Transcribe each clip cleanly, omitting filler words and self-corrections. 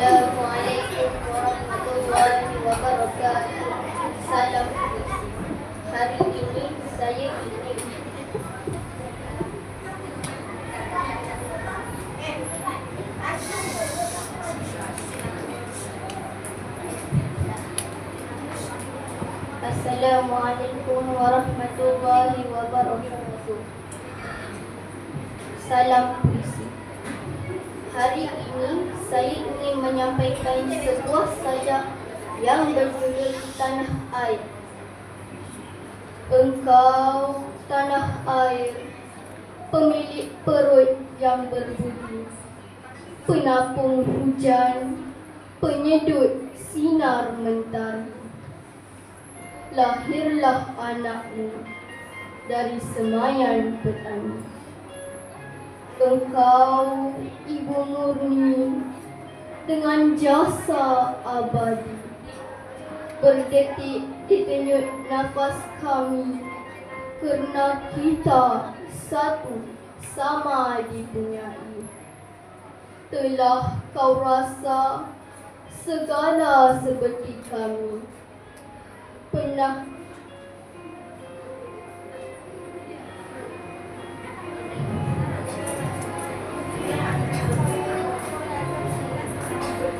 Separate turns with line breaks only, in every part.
Assalamualaikum warahmatullahi wabarakatuh. Salam puisi. Hari ini saya ingin Assalamualaikum warahmatullahi wabarakatuh. Salam puisi. Hari ini saya ingin menyampaikan sebuah sajak yang berjudul Tanah Air. Engkau tanah air, pemilik perut yang berbudi, penampung hujan, penyedut sinar mentari. Lahirlah anakmu dari semayan petani. Engkau ibu murni dengan jasa abadi, berdetik ditenyut nafas kami, kerana kita satu sama dipunyai. Telah kau rasa segala seperti kami. Pernah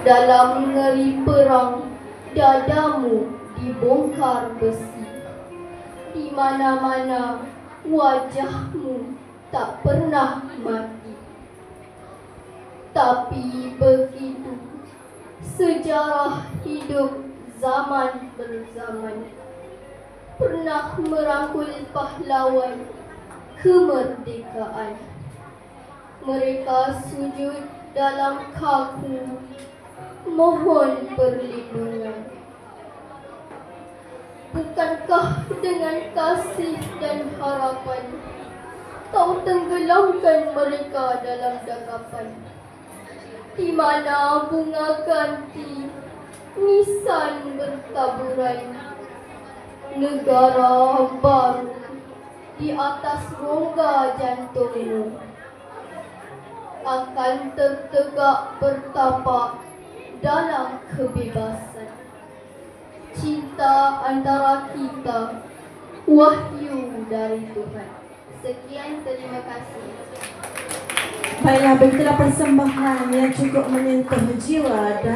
dalam ngeri perang, dadamu dibongkar besi. Di mana-mana wajahmu tak pernah mati. Tapi begitu sejarah hidup zaman berzaman, pernah merangkul pahlawan kemerdekaan. Mereka sujud dalam kaku, mohon perlindungan. Bukankah dengan kasih dan harapan kau tenggelamkan mereka dalam dakapan, di mana bunga ganti nisan bertaburan, negara baru di atas rongga jantungmu akan tertegak bertapak dalam kebebasan. Cinta antara kita, wahyu dari Tuhan. Sekian, terima kasih.
Baiklah, begitulah persembahan yang cukup menyentuh jiwa dan